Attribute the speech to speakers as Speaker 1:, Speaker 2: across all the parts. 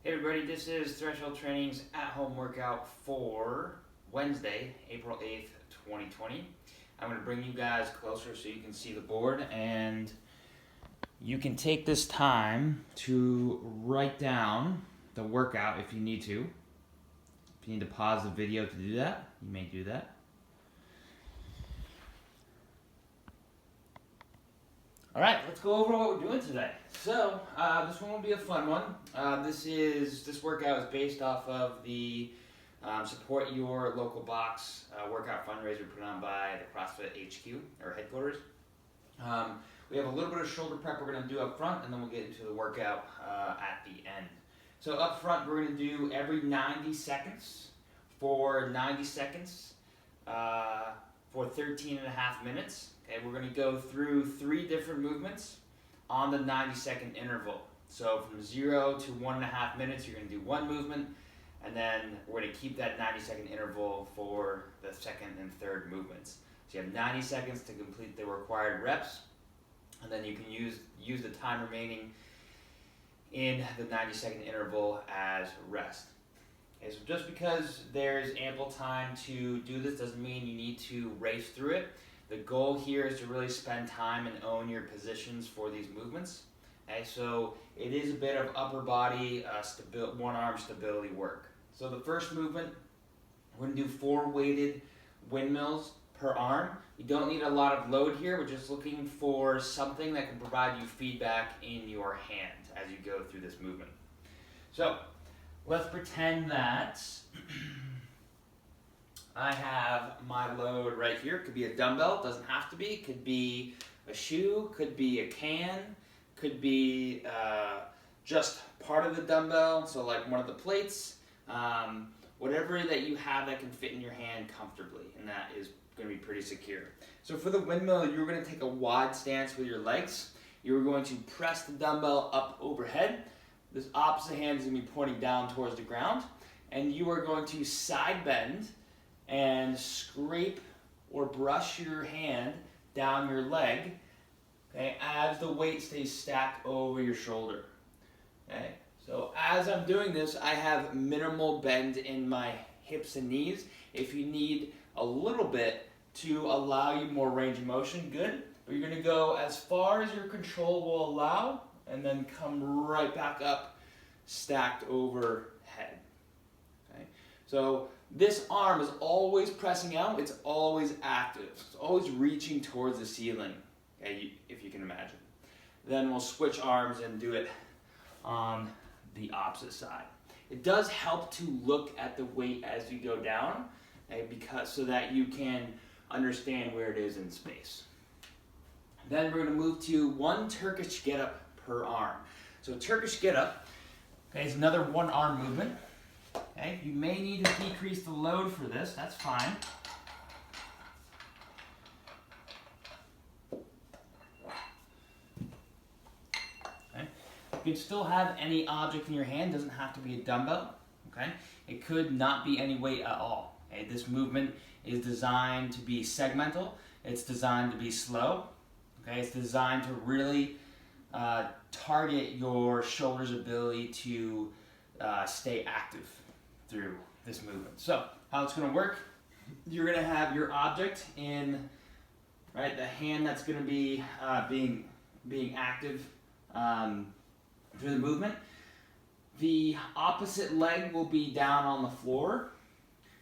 Speaker 1: Hey everybody, this is Threshold Training's at-home workout for Wednesday, April 8th, 2020. I'm going to bring you guys closer so you can see the board, and you can take this time to write down the workout if you need to. If you need to pause the video to do that, you may do that. Alright, let's go over what we're doing today. So, this one will be a fun one. This workout is based off of the Support Your Local Box workout fundraiser put on by the CrossFit HQ, or headquarters. We have a little bit of shoulder prep we're going to do up front, and then we'll get into the workout at the end. So up front, we're going to do every 90 seconds for 90 seconds for 13 and a half minutes. Okay, we're going to go through 3 different movements on the 90-second interval. So from 0 to 1.5 minutes, you're going to do one movement, and then we're going to keep that 90-second interval for the second and third movements. So you have 90 seconds to complete the required reps, and then you can use the time remaining in the 90-second interval as rest. Okay, so just because there's ample time to do this doesn't mean you need to race through it. The goal here is to really spend time and own your positions for these movements. Okay, so it is a bit of upper body, one arm stability work. So the first movement, we're going to do 4 weighted windmills per arm. You don't need a lot of load here. We're just looking for something that can provide you feedback in your hand as you go through this movement. So let's pretend that I have my load right here. It could be a dumbbell, doesn't have to be. It could be a shoe, could be a can, could be just part of the dumbbell, so like one of the plates. Whatever that you have that can fit in your hand comfortably, and that is going to be pretty secure. So for the windmill, you're going to take a WOD stance with your legs. You're going to press the dumbbell up overhead. This opposite hand is going to be pointing down towards the ground, and you are going to side bend and scrape or brush your hand down your leg, okay, as the weight stays stacked over your shoulder. Okay, so as I'm doing this, I have minimal bend in my hips and knees. If you need a little bit to allow you more range of motion, good. But you're going to go as far as your control will allow, and then come right back up, stacked overhead. Okay, so this arm is always pressing out, it's always active, it's always reaching towards the ceiling, okay, if you can imagine. Then we'll switch arms and do it on the opposite side. It does help to look at the weight as you go down, okay, so that you can understand where it is in space. Then we're going to move to 1 Turkish Getup per arm. So Turkish Getup, okay, is another 1 arm movement. Okay, you may need to decrease the load for this, that's fine. Okay. You can still have any object in your hand, doesn't have to be a dumbbell. Okay, it could not be any weight at all. Okay, this movement is designed to be segmental, it's designed to be slow. Okay, it's designed to really target your shoulder's ability to stay active through this movement. So how it's going to work, you're going to have your object in the hand that's going to be being active through the movement. The opposite leg will be down on the floor,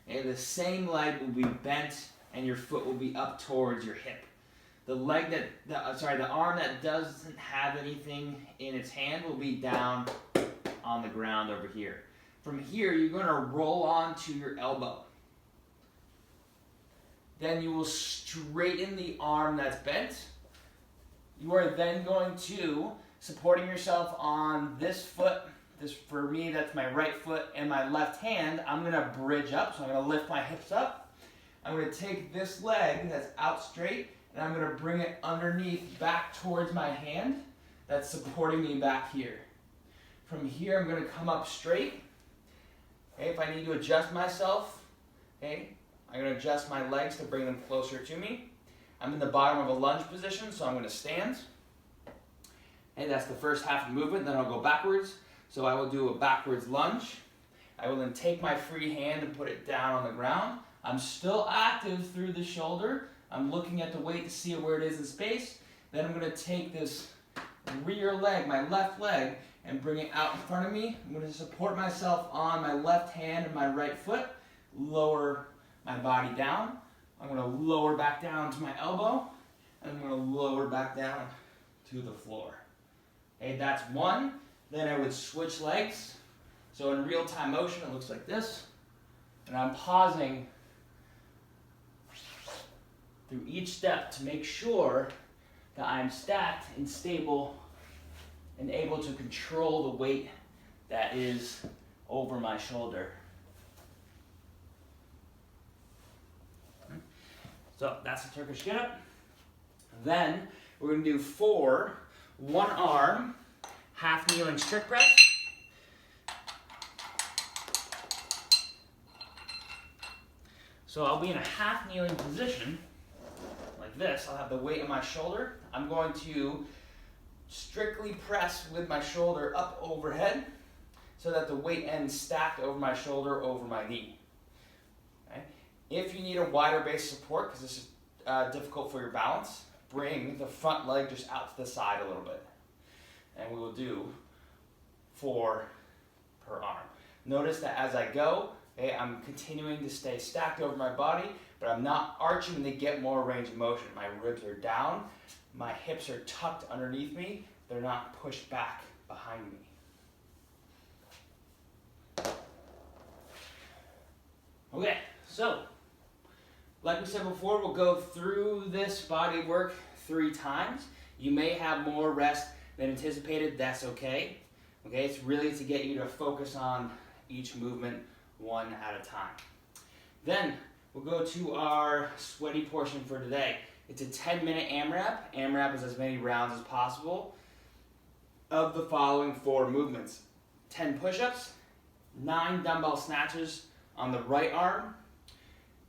Speaker 1: and the same leg will be bent, and your foot will be up towards your hip. The arm that doesn't have anything in its hand will be down on the ground over here. From here, you're going to roll onto your elbow. Then you will straighten the arm that's bent. You are then going to, supporting yourself on this foot, for me, that's my right foot, and my left hand, I'm going to bridge up. So I'm going to lift my hips up. I'm going to take this leg that's out straight, and I'm going to bring it underneath back towards my hand that's supporting me back here. From here, I'm going to come up straight. Okay, if I need to adjust myself, okay, I'm going to adjust my legs to bring them closer to me. I'm in the bottom of a lunge position, so I'm going to stand. And that's the first half of the movement, then I'll go backwards. So I will do a backwards lunge. I will then take my free hand and put it down on the ground. I'm still active through the shoulder. I'm looking at the weight to see where it is in space. Then I'm going to take this rear leg, my left leg, and bring it out in front of me. I'm going to support myself on my left hand and my right foot. Lower my body down. I'm going to lower back down to my elbow. And I'm going to lower back down to the floor. Okay, that's one. Then I would switch legs. So in real-time motion, it looks like this. And I'm pausing through each step to make sure that I'm stacked and stable and able to control the weight that is over my shoulder. So that's the Turkish Getup. Then we're going to do 4 one-arm half kneeling strict press. So I'll be in a half kneeling position like this. I'll have the weight on my shoulder. I'm going to strictly press with my shoulder up overhead so that the weight ends stacked over my shoulder, over my knee. Okay? If you need a wider base support, because this is difficult for your balance, bring the front leg just out to the side a little bit. And we will do 4 per arm. Notice that as I go, okay, I'm continuing to stay stacked over my body, but I'm not arching to get more range of motion. My ribs are down, my hips are tucked underneath me, they're not pushed back behind me. Okay, so, like we said before, we'll go through this body work 3 times. You may have more rest than anticipated, that's okay. Okay, it's really to get you to focus on each movement one at a time. Then we'll go to our sweaty portion for today. It's a 10-minute AMRAP. AMRAP is as many rounds as possible of the following 4 movements. 10 push-ups, 9 dumbbell snatches on the right arm,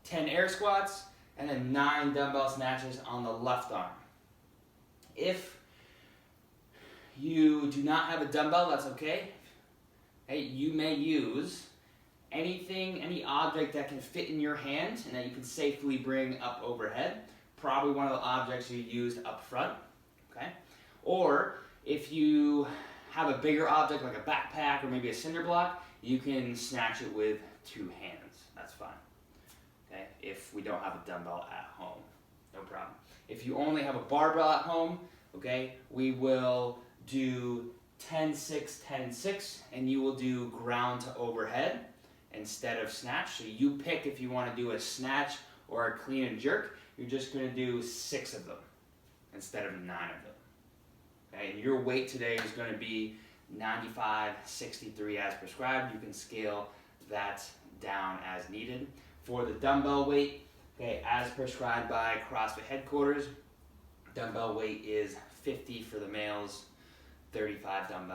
Speaker 1: 10 air squats, and then 9 dumbbell snatches on the left arm. If you do not have a dumbbell, that's okay. Okay, you may use anything, any object that can fit in your hand and that you can safely bring up overhead. Probably one of the objects you used up front. Okay? Or if you have a bigger object like a backpack or maybe a cinder block, you can snatch it with 2 hands. That's fine. Okay? If we don't have a dumbbell at home, no problem. If you only have a barbell at home, okay, we will do 10-6, 10-6, and you will do ground to overhead instead of snatch. So you pick if you want to do a snatch or a clean and jerk. You're just going to do 6 of them instead of 9 of them. Okay, and your weight today is going to be 95-63 as prescribed. You can scale that down as needed. For the dumbbell weight, okay, as prescribed by CrossFit headquarters, dumbbell weight is 50 for the males, 35-pound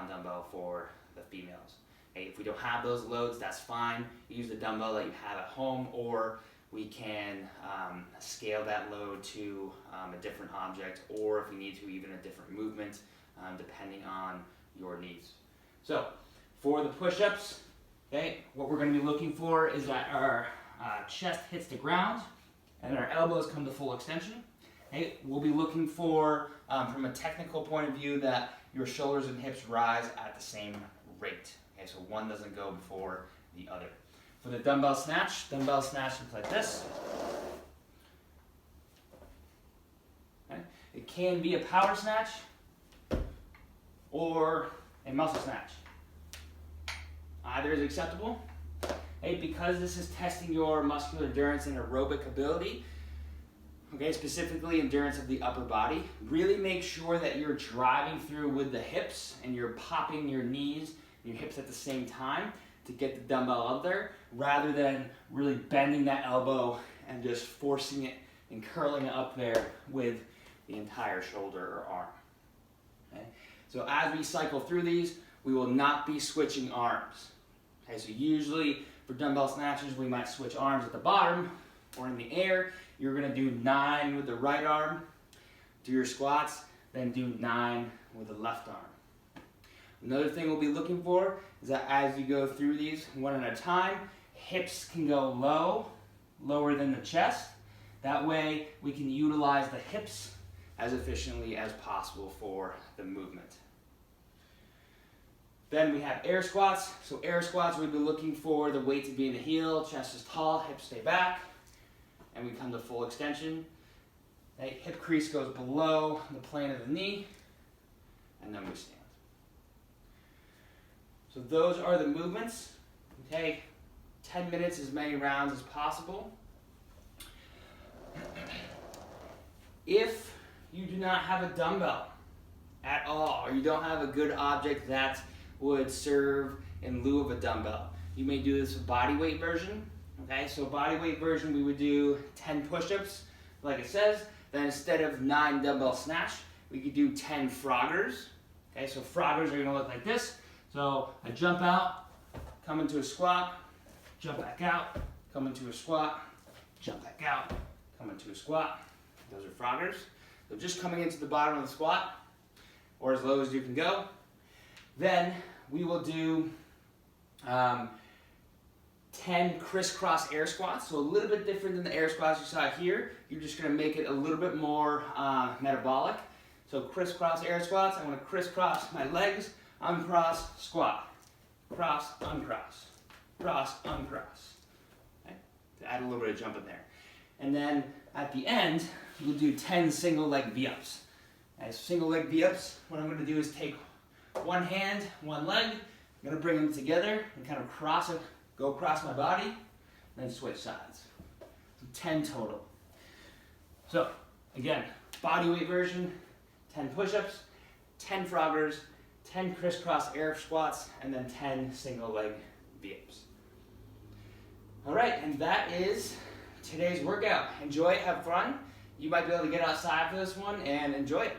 Speaker 1: dumbbell for the females. Okay, if we don't have those loads, that's fine. Use the dumbbell that you have at home, or we can scale that load to a different object, or if we need to, even a different movement, depending on your needs. So, for the push-ups, okay, what we're going to be looking for is that our chest hits the ground and our elbows come to full extension. Okay, we'll be looking for, from a technical point of view, that your shoulders and hips rise at the same rate. Okay, so one doesn't go before the other. For the dumbbell snatch looks like this. Okay. It can be a power snatch or a muscle snatch. Either is acceptable. Okay, because this is testing your muscular endurance and aerobic ability, okay, specifically endurance of the upper body, really make sure that you're driving through with the hips and you're popping your knees and your hips at the same time to get the dumbbell up there, rather than really bending that elbow and just forcing it and curling it up there with the entire shoulder or arm. Okay? So as we cycle through these, we will not be switching arms. Okay, so usually for dumbbell snatches, we might switch arms at the bottom or in the air. You're gonna do 9 with the right arm, do your squats, then do 9 with the left arm. Another thing we'll be looking for is that as you go through these one at a time, hips can go low, lower than the chest. That way we can utilize the hips as efficiently as possible for the movement. Then we have air squats. So air squats, we'd be looking for the weight to be in the heel, chest is tall, hips stay back, and we come to full extension. The hip crease goes below the plane of the knee, and then we stand. So those are the movements. Okay, 10 minutes, as many rounds as possible. If you do not have a dumbbell at all, or you don't have a good object that would serve in lieu of a dumbbell, you may do this with bodyweight version. Okay, so bodyweight version, we would do 10 push-ups, like it says. Then instead of 9 dumbbell snatch, we could do 10 froggers. Okay, so froggers are gonna look like this. So I jump out, come into a squat, jump back out, come into a squat, jump back out, come into a squat. Those are froggers. So just coming into the bottom of the squat, or as low as you can go. Then we will do 10 crisscross air squats. So a little bit different than the air squats you saw here. You're just gonna make it a little bit more metabolic. So crisscross air squats, I'm gonna crisscross my legs, uncross, squat, cross, uncross, cross, uncross. Okay? To add a little bit of jump in there. And then at the end, we'll do 10 single leg V-ups. As single leg V-ups, what I'm gonna do is take one hand, one leg, I'm gonna bring them together and kind of cross it, go across my body, then switch sides. So 10 total. So again, bodyweight version, 10 push-ups, 10 froggers, 10 crisscross air squats, and then 10 single leg V-ups. All right, and that is today's workout. Enjoy it, have fun. You might be able to get outside for this one and enjoy it.